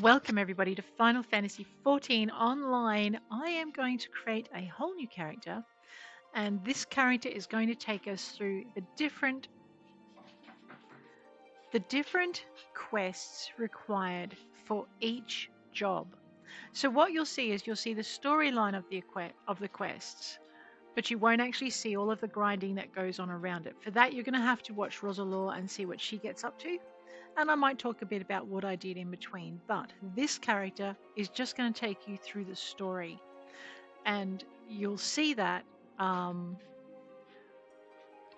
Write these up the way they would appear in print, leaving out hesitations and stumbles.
Welcome everybody to Final Fantasy XIV Online. I am going to create a whole new character, and this character is going to take us through the different quests required for each job. So what you'll see is you'll see the storyline of the quests, but you won't actually see all of the grinding that goes on around it. For that, you're going to have to watch Rosalore and see what she gets up to. And I might talk a bit about what I did in between, but this character is just going to take you through the story. And you'll see that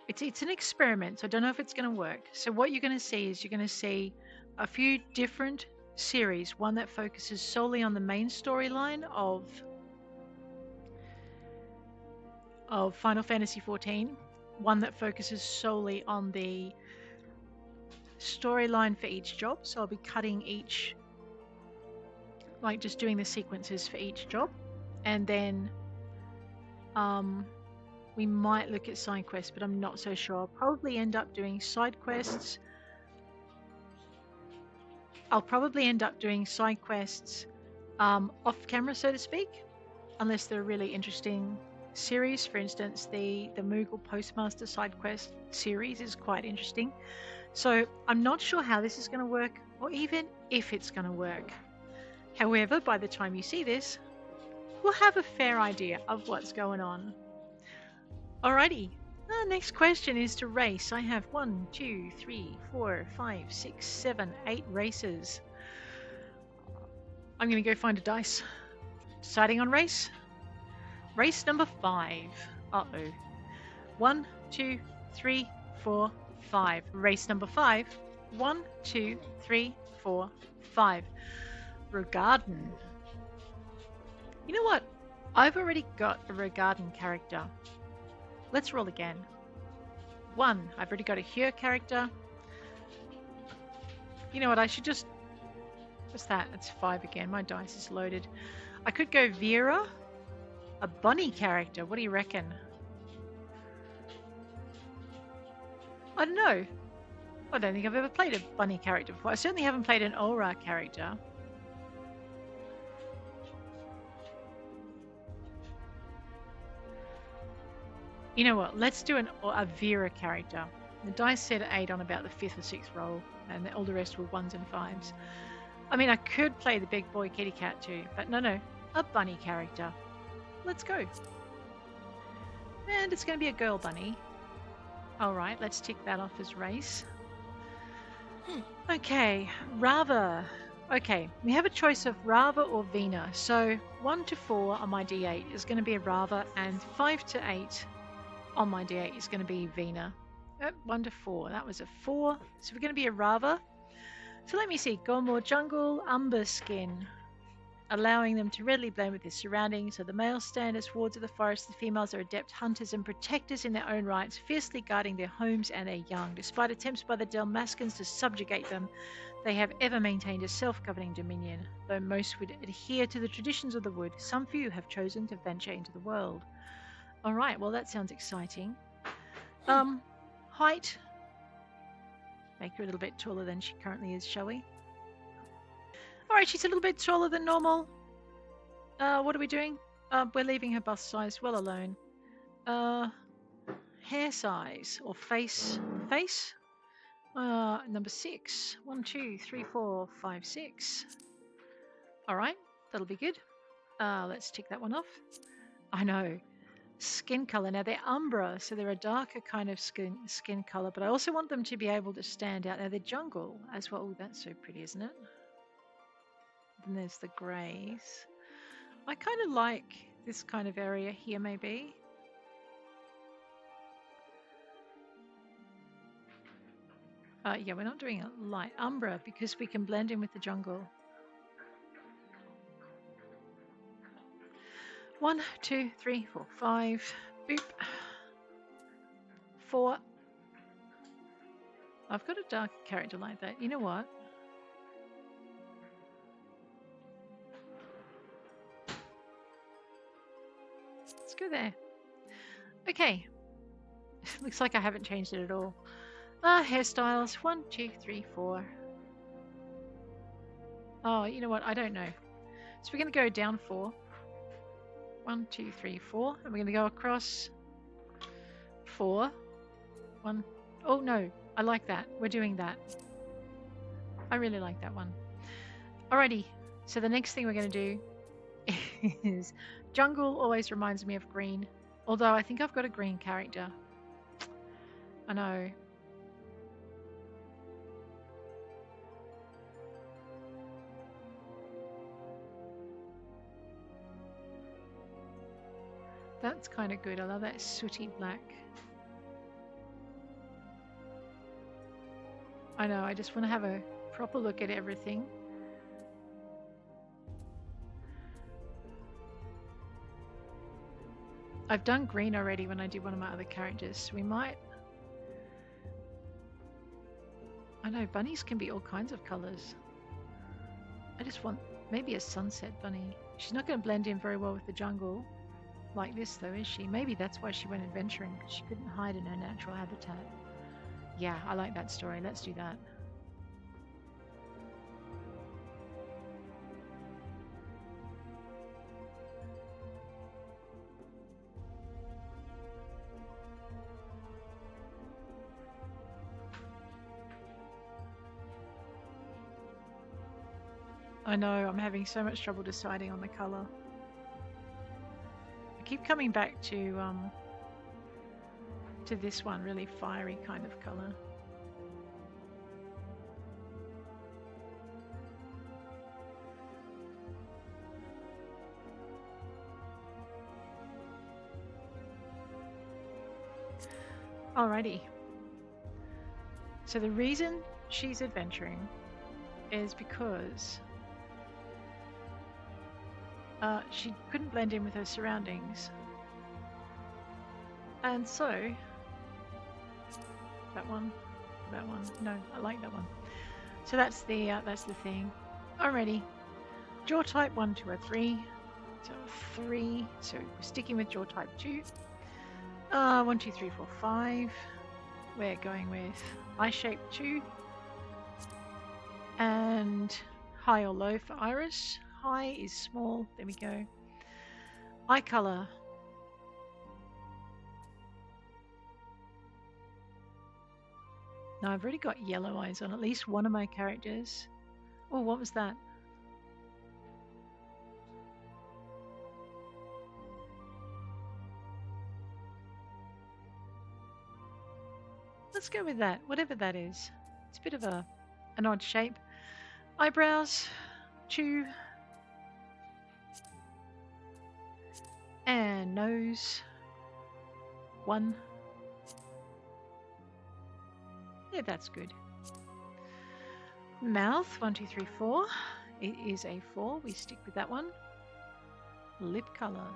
it's an experiment, so I don't know if it's going to work. So what you're going to see is you're going to see a few different series, one that focuses solely on the main storyline of Final Fantasy XIV, one that focuses solely on the storyline for each job. So I'll be cutting each, like just doing the sequences for each job, and then we might look at side quests, but I'm not so sure. I'll probably end up doing side quests. I'll probably end up doing side quests off camera, so to speak, unless they're really interesting series. For instance, the Moogle Postmaster side quest series is quite interesting. So I'm not sure how this is going to work, or even if it's going to work. However, by the time you see this, we'll have a fair idea of what's going on. Alrighty, next question is to race. I have 1, 2, 3, 4, 5, 6, 7, 8 races. I'm going to go find a dice. Deciding on race. Race number 5. Uh-oh. 1, 2, 3, 4, 5. Race number 5. 1, 2, 3, 4, 5. Rogarden. You know what? I've already got a Rogarden character. Let's roll again. 1. I've already got a Hyur character. You know what? I should just... What's that? That's 5 again. My dice is loaded. I could go Vera. A bunny character. What do you reckon? I don't know. I don't think I've ever played a bunny character before. I certainly haven't played an Aura character. You know what? Let's do a Vera character. The dice said 8 on about the 5th or 6th roll, and all the rest were 1s and 5s. I mean, I could play the big boy kitty cat too, but no, a bunny character. Let's go. And it's going to be a girl bunny. Alright, let's tick that off as race. Okay, Rava. Okay, we have a choice of Rava or Vina. So 1 to 4 on my D8 is going to be a Rava, and 5 to 8 on my D8 is going to be Vina. 1 to 4, that was a 4. So we're going to be a Rava. So let me see, Gormore Jungle, Umber Skin. Allowing them to readily blend with their surroundings. So the males stand as wards of the forest. The females are adept hunters and protectors in their own rights, fiercely guarding their homes and their young. Despite attempts by the Dalmaskins to subjugate them, they have ever maintained a self-governing dominion. Though most would adhere to the traditions of the wood, some few have chosen to venture into the world. Alright, well that sounds exciting. Height. Make her a little bit taller than she currently is, shall we? Alright, she's a little bit taller than normal. What are we doing? We're leaving her bust size well alone. Hair size or face. Face? Number 6. 1, 2, 3, 4, 5, 6. Alright, that'll be good. Let's tick that one off. I know. Skin color. Now they're Umbra, so they're a darker kind of skin color, but I also want them to be able to stand out. Now they're jungle as well. Oh, that's so pretty, isn't it? Then there's the greys. I kind of like this kind of area here, maybe. Yeah, we're not doing a light Umbra because we can blend in with the jungle. 1, 2, 3, 4, 5. Boop. 4. I've got a dark character like that. You know what? Let's go there. Okay. Looks like I haven't changed it at all. Hairstyles. 1, 2, 3, 4. Oh, you know what? I don't know. So we're going to go down 4. 1, 2, 3, 4. And we're going to go across 4. 1. Oh, no. I like that. We're doing that. I really like that one. Alrighty. So the next thing we're going to do is jungle always reminds me of green. Although I think I've got a green character. I know. That's kind of good. I love that sooty black. I know. I just want to have a proper look at everything. I've done green already when I did one of my other characters. So we might... I know, bunnies can be all kinds of colours. I just want maybe a sunset bunny. She's not going to blend in very well with the jungle like this though, is she? Maybe that's why she went adventuring, because she couldn't hide in her natural habitat. Yeah, I like that story. Let's do that. I know, I'm having so much trouble deciding on the colour. I keep coming back to this one, really fiery kind of colour. Alrighty. So the reason she's adventuring is because she couldn't blend in with her surroundings. And so, that one, no, I like that one. So that's the thing. Alrighty, jaw type 1, 2, or 3. So 3. So we're sticking with jaw type 2. 1, 2, 3, 4, 5. We're going with eye shape 2. And high or low for iris. High is small. There we go. Eye color. Now I've already got yellow eyes on at least one of my characters. Oh, what was that? Let's go with that, whatever that is. It's a bit of an odd shape. Eyebrows, 2. And nose, 1. Yeah, that's good. Mouth, 1, 2, 3, 4. It is a 4. We stick with that one. Lip color.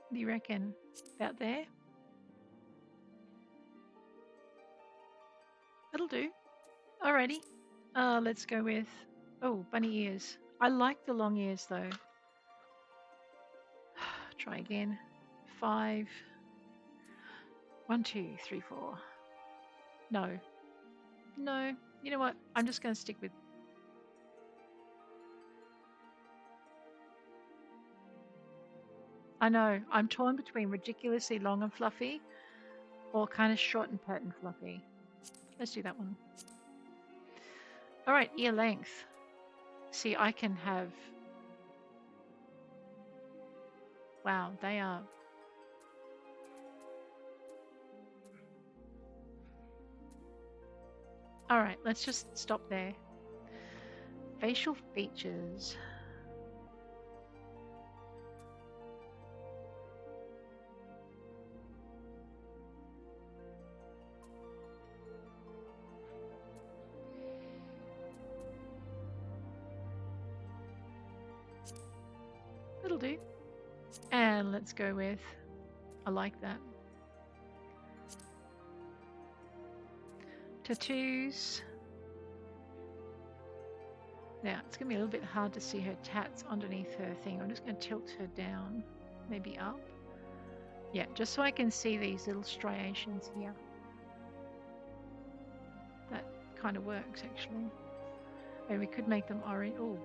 What do you reckon? About there? That'll do. Alrighty. Let's go with... Oh, bunny ears. I like the long ears though. Try again. 5. 1, 2, 3, 4. No. No. You know what? I'm just going to stick with... I know. I'm torn between ridiculously long and fluffy or kind of short and pert and fluffy. Let's do that one. Alright, ear length. See, I can have... Wow, they are... Alright, let's just stop there. Facial features. It'll do. And let's go with... I like that. Tattoos. Now, it's going to be a little bit hard to see her tats underneath her thing. I'm just going to tilt her down, maybe up. Yeah, just so I can see these little striations here. That kind of works, actually. And we could make them orange. Oh.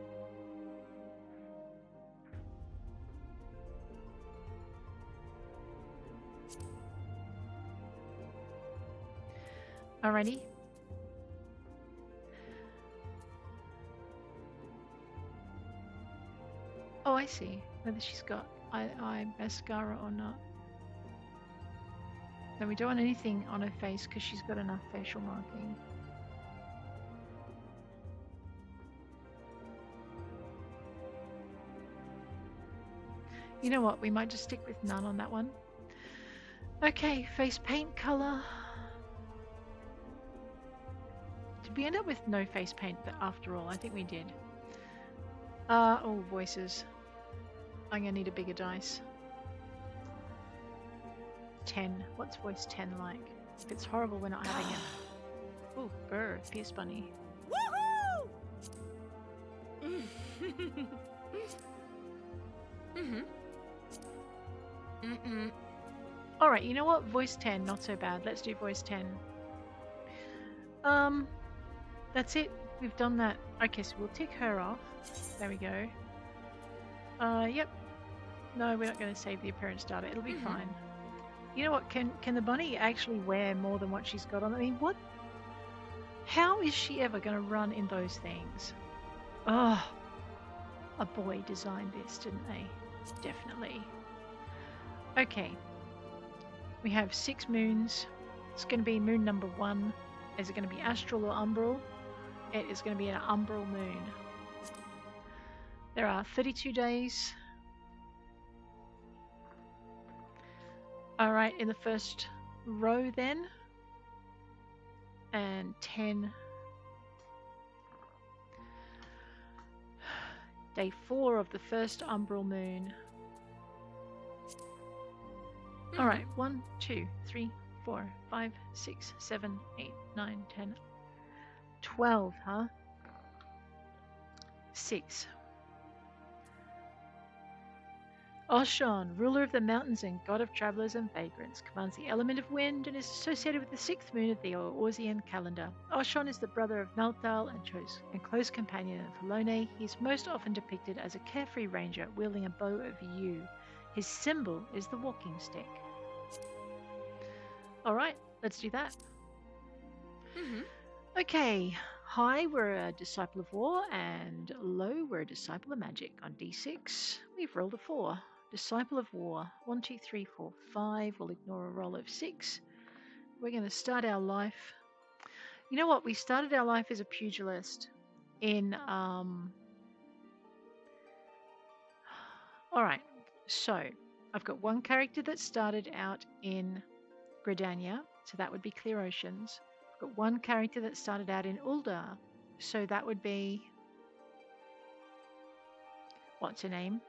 Alrighty. Oh, I see. Whether she's got eye mascara or not. No, we don't want anything on her face because she's got enough facial marking. You know what? We might just stick with none on that one. Okay, face paint color. Did we end up with no face paint after all? I think we did. Oh, voices. I'm gonna need a bigger dice. 10. What's voice 10 like? If it's horrible, we're not having it. Oh, bird, Pierce Bunny. Woohoo! Alright, you know what? Voice 10, not so bad. Let's do voice 10. That's it. We've done that. Okay, so we'll tick her off. There we go. Yep. No, we're not going to save the appearance data. It'll be fine. You know what? Can the bunny actually wear more than what she's got on? I mean, what? How is she ever going to run in those things? Oh, a boy designed this, didn't they? Definitely. Okay. We have 6 moons. It's going to be moon number 1. Is it going to be astral or umbral? It is going to be an umbral moon. There are 32 days. Alright, in the first row then. And 10. Day 4 of the first umbral moon. Alright, 1, 2, 3, 4, 5, 6, 7, 8, 9, 10, 12, huh? 6. Oshon, ruler of the mountains and god of travelers and vagrants, commands the element of wind and is associated with the 6th moon of the Orsian calendar. Oshon is the brother of Nalthal and close companion of Halone. He is most often depicted as a carefree ranger wielding a bow of yew. His symbol is the walking stick. Alright, let's do that. Okay, high, we're a disciple of war, and low, we're a disciple of magic. On D6, we've rolled a 4. Disciple of war. 1, 2, 3, 4, 5. We'll ignore a roll of 6. We're going to start our life. You know what? We started our life as a pugilist in... Alright, so I've got one character that started out in Gridania, so that would be Clear Oceans. I've got one character that started out in Uldar, so that would be... What's her name?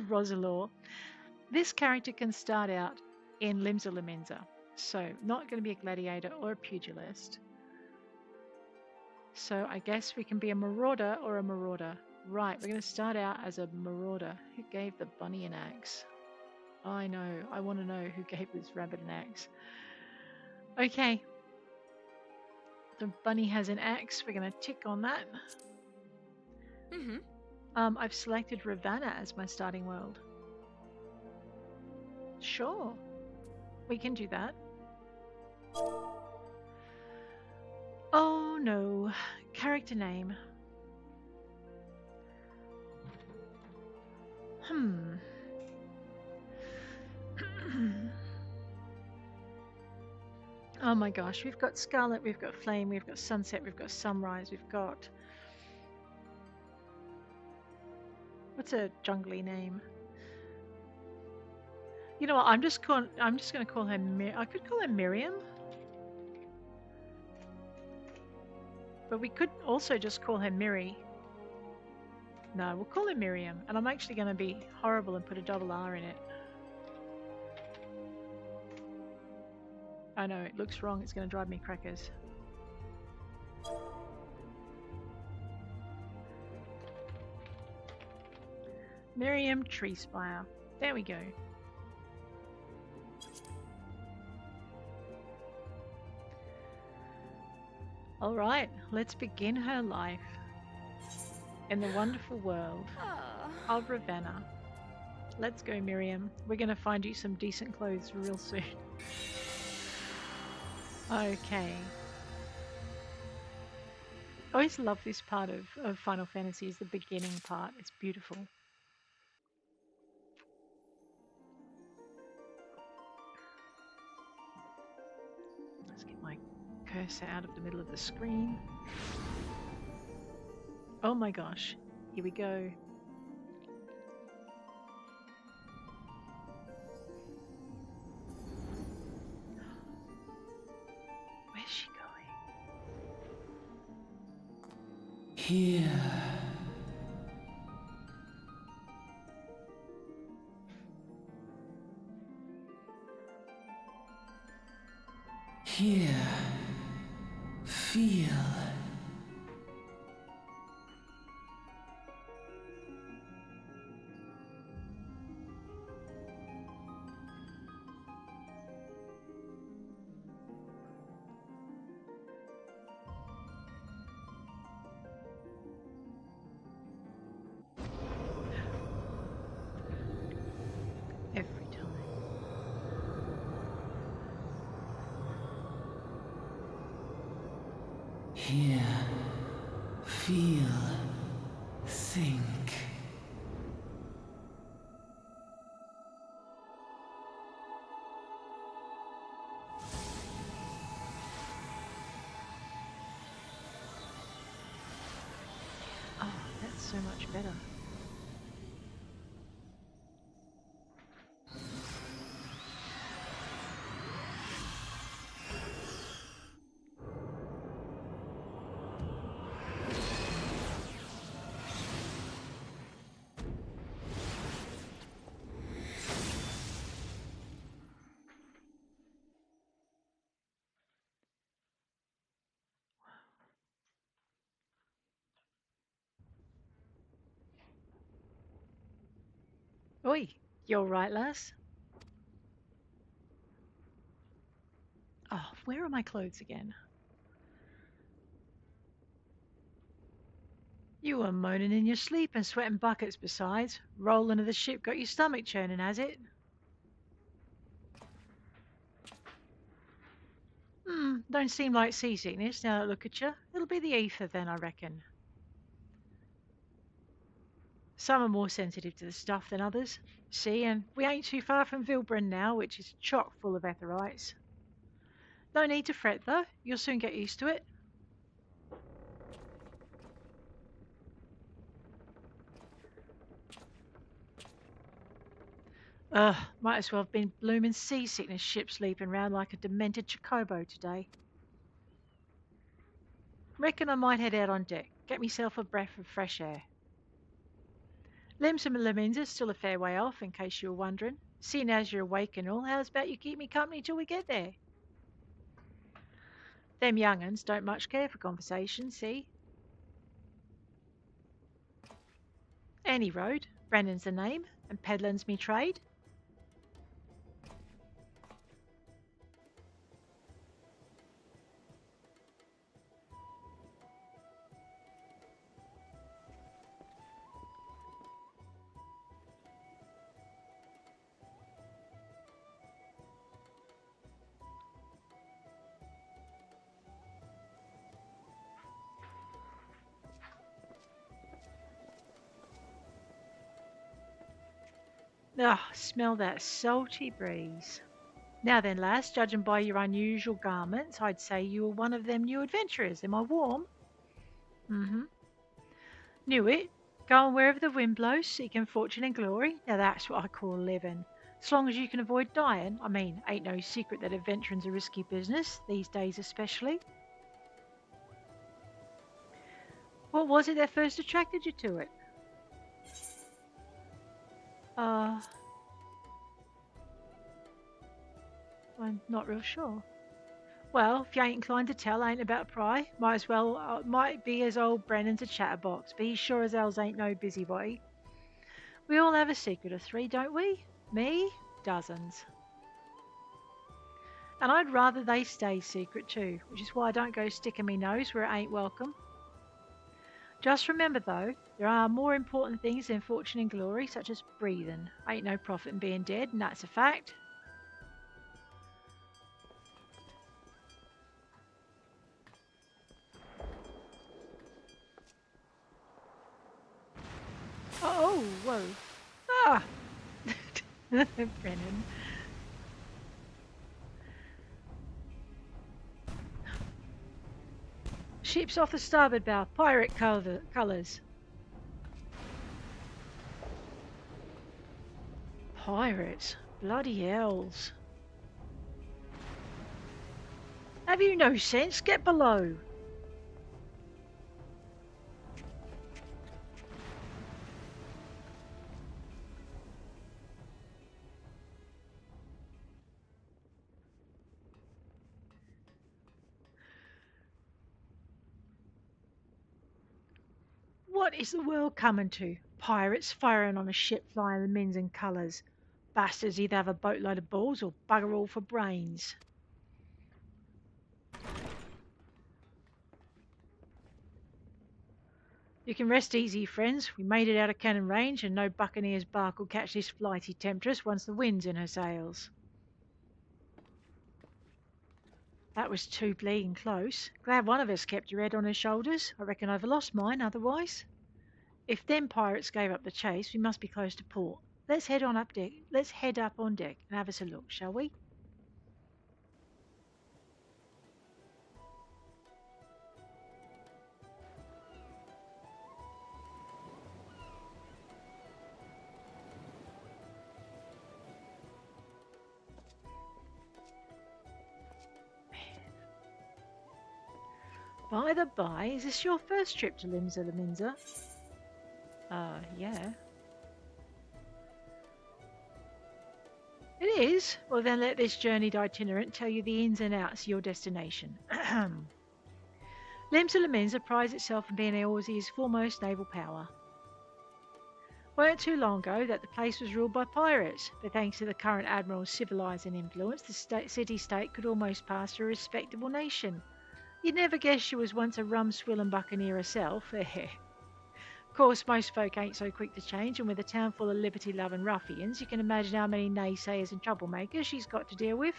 Rosalor. This character can start out in Limsa Lominsa, so not going to be a gladiator or a pugilist. So I guess we can be a marauder or a marauder. Right, we're going to start out as a marauder. Who gave the bunny an axe? I know, I want to know who gave this rabbit an axe. Okay. The bunny has an axe. We're going to tick on that. I've selected Ravanna as my starting world. Sure. We can do that. Oh no. Character name. Oh my gosh, we've got Scarlet, we've got Flame, we've got Sunset, we've got Sunrise, we've got... What's a jungly name? You know what, I'm just going to call her I could call her Miriam. But we could also just call her Miri. No, we'll call her Miriam. And I'm actually going to be horrible and put a double R in it. I know, it looks wrong. It's going to drive me crackers. Miriam Treespire. There we go. Alright, let's begin her life in the wonderful world of Ravenna. Let's go, Miriam. We're going to find you some decent clothes real soon. Okay. I always love this part of Final Fantasy, is the beginning part. It's beautiful. Let's get my cursor out of the middle of the screen. Oh my gosh. Here we go. Where's she going? Here. Here. Feel. Every time. Here. Feel. Think. Oh, that's so much better. Oi, you're right, lass. Oh, where are my clothes again? You were moaning in your sleep and sweating buckets besides. Rolling of the ship got your stomach churning, has it? Don't seem like seasickness now that I look at you. It'll be the ether then, I reckon. Some are more sensitive to the stuff than others. See, and we ain't too far from Vilbren now, which is chock full of etherites. No need to fret though, you'll soon get used to it. Might as well have been blooming seasickness ship sleeping round like a demented chocobo today. Reckon I might head out on deck, get myself a breath of fresh air. Limsa Lominsa's still a fair way off, in case you were wondering. Seeing as you're awake and all, how's about you keep me company till we get there? Them young uns don't much care for conversation, see? Any road, Brennan's the name, and peddling's me trade. Ah, smell that salty breeze. Now then, lass, judging by your unusual garments, I'd say you were one of them new adventurers. Am I warm? Mm-hmm. Knew it. Going wherever the wind blows, seeking fortune and glory. Now that's what I call living. As long as you can avoid dying. I mean, ain't no secret that adventuring's a risky business, these days especially. What was it that first attracted you to it? I'm not real sure. Well, if you ain't inclined to tell, ain't about pry. Might be as old Brennan's a chatterbox, but he sure as hell ain't no busybody. We all have a secret of three, don't we? Me? Dozens. And I'd rather they stay secret too, which is why I don't go sticking me nose where it ain't welcome. Just remember though, there are more important things than fortune and glory, such as breathing. Ain't no profit in being dead, and that's a fact. Oh, whoa. Ah! Brennan. Ship's off the starboard bow, pirate colours. Pirates? Bloody hells. Have you no sense? Get below. What is the world coming to? Pirates firing on a ship flying the mins and colours. Bastards either have a boatload of balls or bugger all for brains. You can rest easy, friends. We made it out of cannon range, and no buccaneer's bark will catch this flighty temptress once the wind's in her sails. That was too bleeding close. Glad one of us kept your head on her shoulders. I reckon I've lost mine otherwise. If them pirates gave up the chase, we must be close to port. Let's head on up deck. Let's head up on deck and have us a look, shall we? By the by, is this your first trip to Limsa Lominsa? Yeah. It is? Well, then let this journeyed itinerant tell you the ins and outs of your destination. Limsa Lominsa prides itself on being Aussie's foremost naval power. Weren't too long ago that the place was ruled by pirates, but thanks to the current admiral's civilising influence, the city-state could almost pass for a respectable nation. You'd never guess she was once a rum-swilling buccaneer herself. Of course, most folk ain't so quick to change, and with a town full of liberty-loving ruffians, you can imagine how many naysayers and troublemakers she's got to deal with,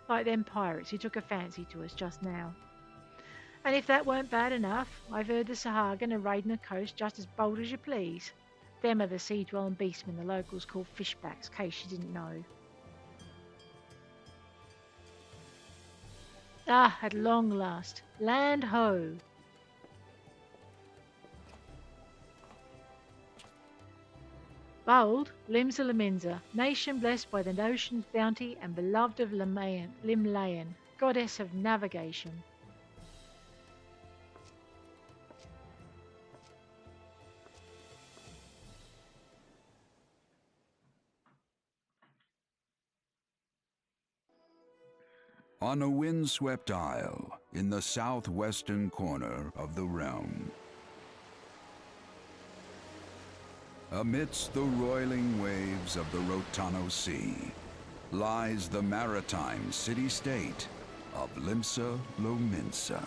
like them pirates who took a fancy to us just now. And if that weren't bad enough, I've heard the Sahagin are raiding the coast just as bold as you please. Them are the sea-dwelling beastmen the locals call fishbacks, case you didn't know. Ah, at long last. Land ho! Bold, Limsa Lominsa, nation blessed by the ocean's bounty and beloved of Limlayan, goddess of navigation. On a windswept isle in the southwestern corner of the realm, amidst the roiling waves of the Rotano Sea, lies the maritime city-state of Limsa Lominsa.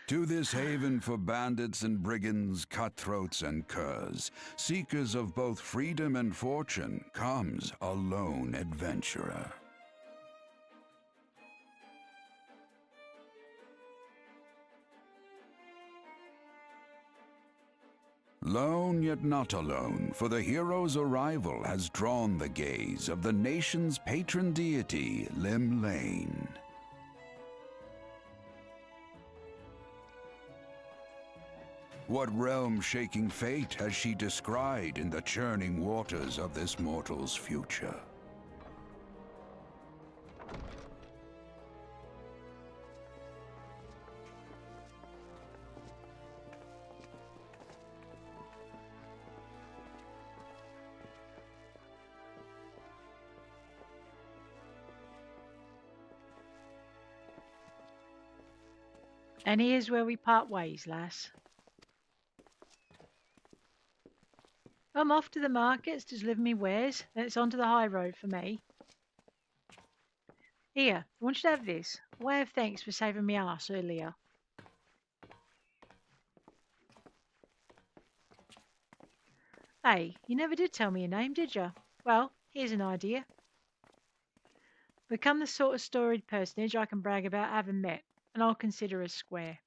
To this haven for bandits and brigands, cutthroats and curs, seekers of both freedom and fortune, comes a lone adventurer. Lone yet not alone, for the hero's arrival has drawn the gaze of the nation's patron deity, Limlayan. What realm-shaking fate has she descried in the churning waters of this mortal's future? And here's where we part ways, lass. I'm off to the markets to deliver me wares, then it's on to the high road for me. Here, I want you to have this. A way of thanks for saving me arse earlier. Hey, you never did tell me your name, did you? Well, here's an idea. Become the sort of storied personage I can brag about having met, and I'll consider us square.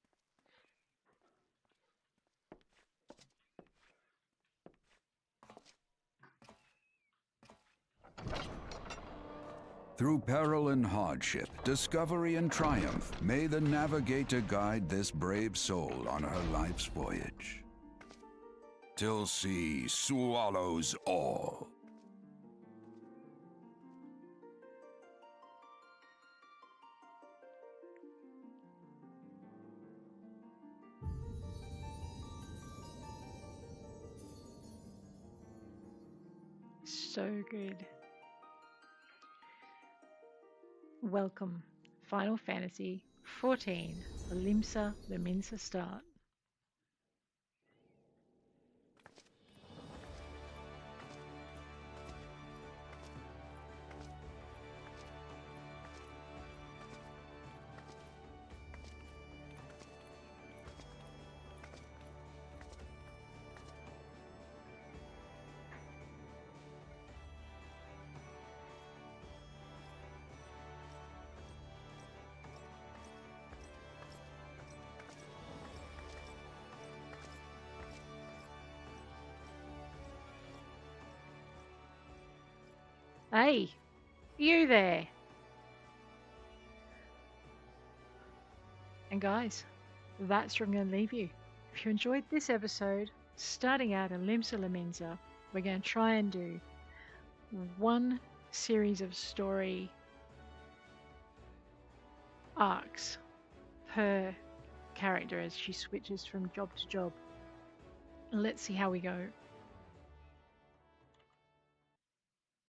Through peril and hardship, discovery and triumph, may the navigator guide this brave soul on her life's voyage. Till sea swallows all. So good. Welcome, Final Fantasy XIV, the Limsa Lominsa start. Hey, you there! And guys, that's where I'm going to leave you. If you enjoyed this episode, starting out in Limsa Lominsa, we're going to try and do one series of story arcs per character as she switches from job to job. Let's see how we go.